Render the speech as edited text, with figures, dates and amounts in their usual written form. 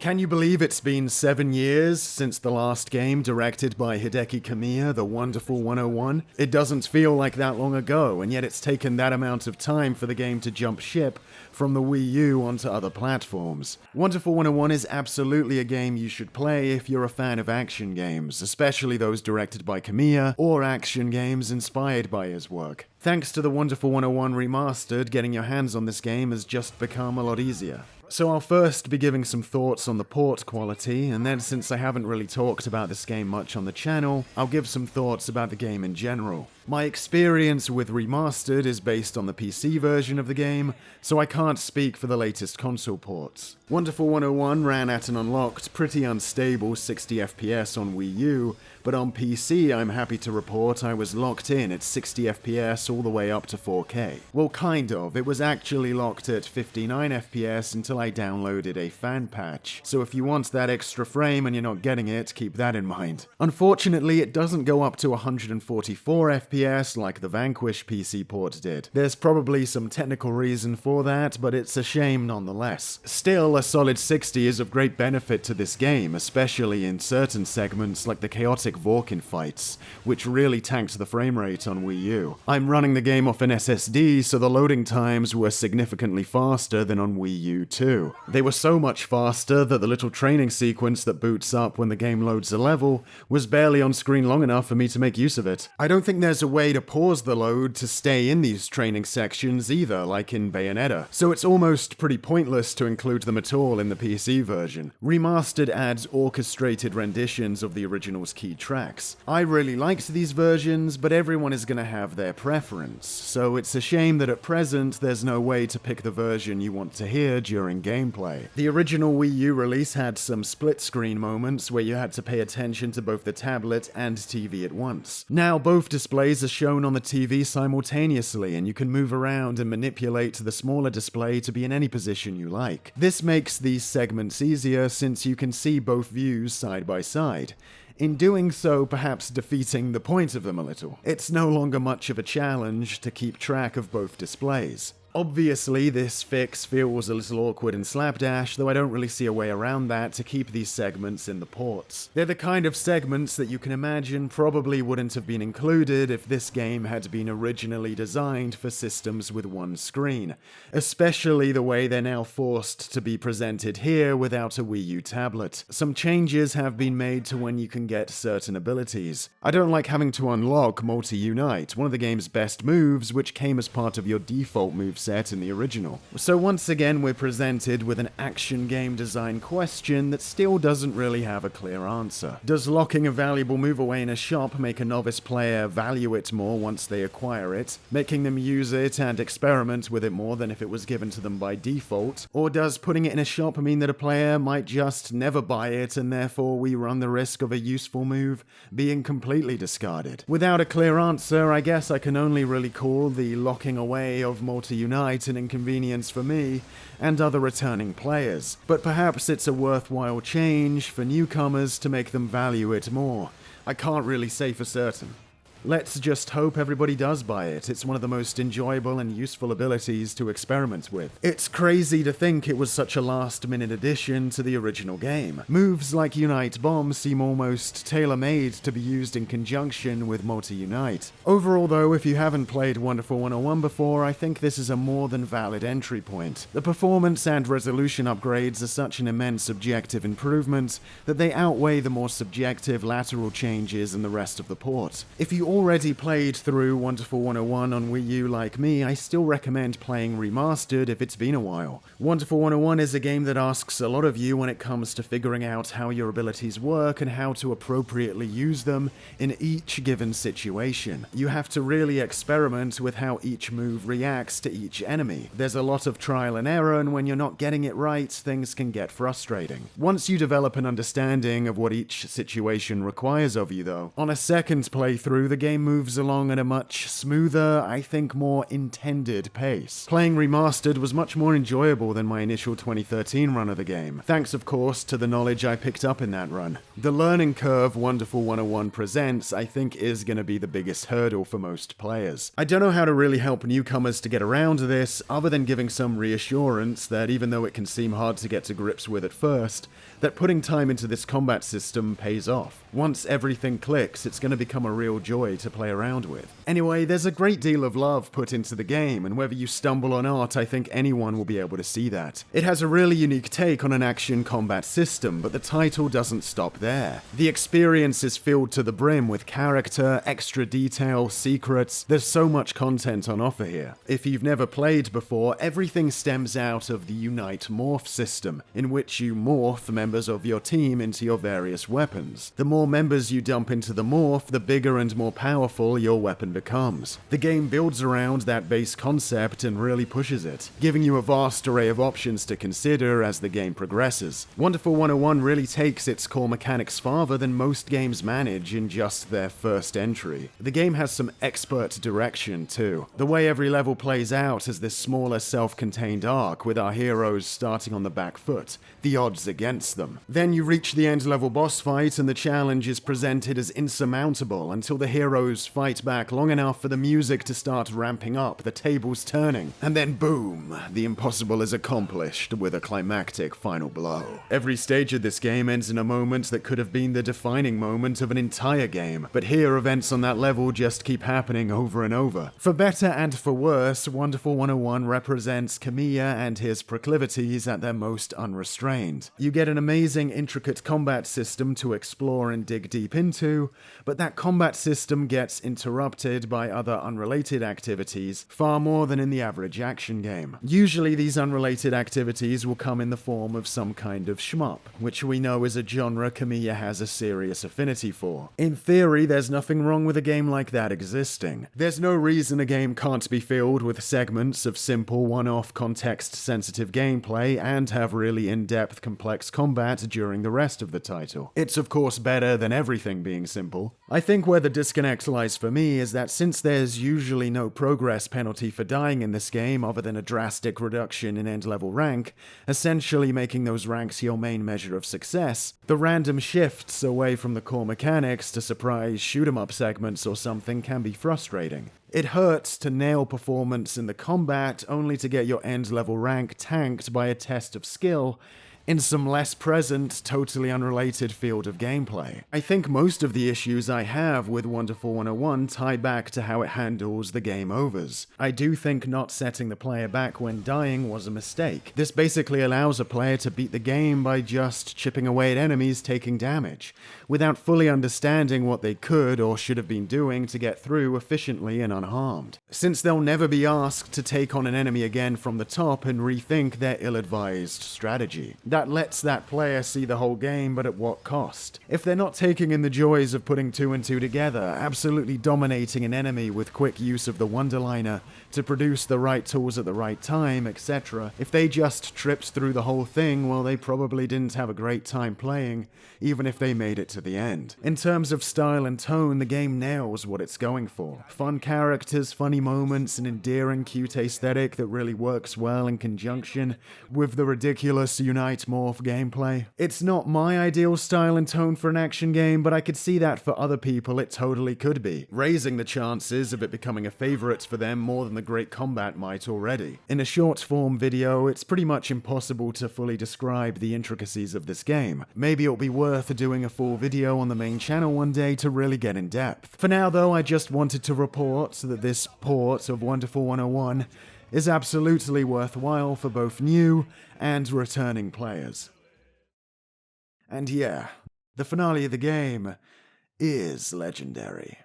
Can you believe it's been 7 years since the last game directed by Hideki Kamiya, The Wonderful 101? It doesn't feel like that long ago, and yet it's taken that amount of time for the game to jump ship from the Wii U onto other platforms. Wonderful 101 is absolutely a game you should play if you're a fan of action games, especially those directed by Kamiya, or action games inspired by his work. Thanks to the Wonderful 101 Remastered, getting your hands on this game has just become a lot easier. So I'll first be giving some thoughts on the port quality, and then since I haven't really talked about this game much on the channel, I'll give some thoughts about the game in general. My experience with Remastered is based on the PC version of the game, so I can't speak for the latest console ports. Wonderful 101 ran at an unlocked, pretty unstable 60 FPS on Wii U, but on PC I'm happy to report I was locked in at 60 FPS all the way up to 4K. Well, kind of. It was actually locked at 59 FPS until I downloaded a fan patch, so if you want that extra frame and you're not getting it, keep that in mind. Unfortunately, it doesn't go up to 144 FPS like the Vanquish PC port did. There's probably some technical reason for that, but it's a shame nonetheless. Still, a solid 60 is of great benefit to this game, especially in certain segments like the chaotic Vorkin fights, which really tanked the frame rate on Wii U. I'm running the game off an SSD, so the loading times were significantly faster than on Wii U too. They were so much faster that the little training sequence that boots up when the game loads a level was barely on screen long enough for me to make use of it. I don't think there's a way to pause the load to stay in these training sections either, like in Bayonetta, so it's almost pretty pointless to include them at all in the PC version. Remastered adds orchestrated renditions of the original's key tracks. I really liked these versions, but everyone is going to have their preference, so it's a shame that at present there's no way to pick the version you want to hear during gameplay. The original Wii U release had some split-screen moments where you had to pay attention to both the tablet and TV at once. Now both displays are shown on the TV simultaneously, and you can move around and manipulate the smaller display to be in any position you like. This makes these segments easier since you can see both views side by side. In doing so, perhaps defeating the point of them a little. It's no longer much of a challenge to keep track of both displays. Obviously, this fix feels a little awkward and slapdash, though I don't really see a way around that to keep these segments in the ports. They're the kind of segments that you can imagine probably wouldn't have been included if this game had been originally designed for systems with one screen, especially the way they're now forced to be presented here without a Wii U tablet. Some changes have been made to when you can get certain abilities. I don't like having to unlock Multi-Unite, one of the game's best moves, which came as part of your default moveset in the original. So once again we're presented with an action game design question that still doesn't really have a clear answer. Does locking a valuable move away in a shop make a novice player value it more once they acquire it, making them use it and experiment with it more than if it was given to them by default? Or does putting it in a shop mean that a player might just never buy it and therefore we run the risk of a useful move being completely discarded? Without a clear answer, I guess I can only really call the locking away of Multi-Unite an inconvenience for me and other returning players, but perhaps it's a worthwhile change for newcomers to make them value it more. I can't really say for certain. Let's just hope everybody does buy it. It's one of the most enjoyable and useful abilities to experiment with. It's crazy to think it was such a last-minute addition to the original game. Moves like Unite Bomb seem almost tailor-made to be used in conjunction with Multi-Unite. Overall though, if you haven't played Wonderful 101 before, I think this is a more than valid entry point. The performance and resolution upgrades are such an immense objective improvement that they outweigh the more subjective lateral changes in the rest of the port. If you already played through Wonderful 101 on Wii U like me, I still recommend playing Remastered if it's been a while. Wonderful 101 is a game that asks a lot of you when it comes to figuring out how your abilities work and how to appropriately use them in each given situation. You have to really experiment with how each move reacts to each enemy. There's a lot of trial and error, and when you're not getting it right, things can get frustrating. Once you develop an understanding of what each situation requires of you though, on a second playthrough the game moves along at a much smoother, I think more intended pace. Playing Remastered was much more enjoyable than my initial 2013 run of the game, thanks of course to the knowledge I picked up in that run. The learning curve Wonderful 101 presents, I think, is going to be the biggest hurdle for most players. I don't know how to really help newcomers to get around this, other than giving some reassurance that even though it can seem hard to get to grips with at first, that putting time into this combat system pays off. Once everything clicks, it's going to become a real joy to play around with. Anyway, there's a great deal of love put into the game, and whether you stumble or not, I think anyone will be able to see that. It has a really unique take on an action combat system, but the title doesn't stop there. The experience is filled to the brim with character, extra detail, secrets. There's so much content on offer here. If you've never played before, everything stems out of the Unite Morph system, in which you morph members of your team into your various weapons. The more members you dump into the morph, the bigger and more powerful your weapon becomes. The game builds around that base concept and really pushes it, giving you a vast array of options to consider as the game progresses. Wonderful 101 really takes its core mechanics farther than most games manage in just their first entry. The game has some expert direction too. The way every level plays out as this smaller self-contained arc, with our heroes starting on the back foot, the odds against them. Then you reach the end level boss fight and the challenge is presented as insurmountable until the heroes fight back long enough for the music to start ramping up, the tables turning, and then boom, the impossible is accomplished with a climactic final blow. Every stage of this game ends in a moment that could have been the defining moment of an entire game, but here events on that level just keep happening over and over. For better and for worse, Wonderful 101 represents Kamiya and his proclivities at their most unrestrained. You get an amazing, intricate combat system to explore and dig deep into, but that combat system gets interrupted by other unrelated activities far more than in the average action game. Usually these unrelated activities will come in the form of some kind of shmup, which we know is a genre Kamiya has a serious affinity for. In theory, there's nothing wrong with a game like that existing. There's no reason a game can't be filled with segments of simple, one-off, context-sensitive gameplay and have really in-depth, complex combat during the rest of the title. It's of course better than everything being simple. I think where the disconnect lies for me is that since there's usually no progress penalty for dying in this game other than a drastic reduction in end-level rank, essentially making those ranks your main measure of success, the random shifts away from the core mechanics to surprise shoot-'em-up segments or something can be frustrating. It hurts to nail performance in the combat only to get your end-level rank tanked by a test of skill in some less present, totally unrelated field of gameplay. I think most of the issues I have with Wonderful 101 tie back to how it handles the game overs. I do think not setting the player back when dying was a mistake. This basically allows a player to beat the game by just chipping away at enemies taking damage, without fully understanding what they could or should have been doing to get through efficiently and unharmed. Since they'll never be asked to take on an enemy again from the top and rethink their ill-advised strategy. That lets that player see the whole game, but at what cost? If they're not taking in the joys of putting two and two together, absolutely dominating an enemy with quick use of the Wonderliner to produce the right tools at the right time, etc., if they just tripped through the whole thing, well, they probably didn't have a great time playing, even if they made it to the end. In terms of style and tone, the game nails what it's going for. Fun characters, funny moments, an endearing, cute aesthetic that really works well in conjunction with the ridiculous Unite Morph gameplay. It's not my ideal style and tone for an action game, but I could see that for other people it totally could be, raising the chances of it becoming a favorite for them more than the great combat might already. In a short form video, it's pretty much impossible to fully describe the intricacies of this game. Maybe it'll be worth doing a full video on the main channel one day to really get in depth. For now though, I just wanted to report that this port of Wonderful 101 is absolutely worthwhile for both new and returning players. And yeah, the finale of the game is legendary.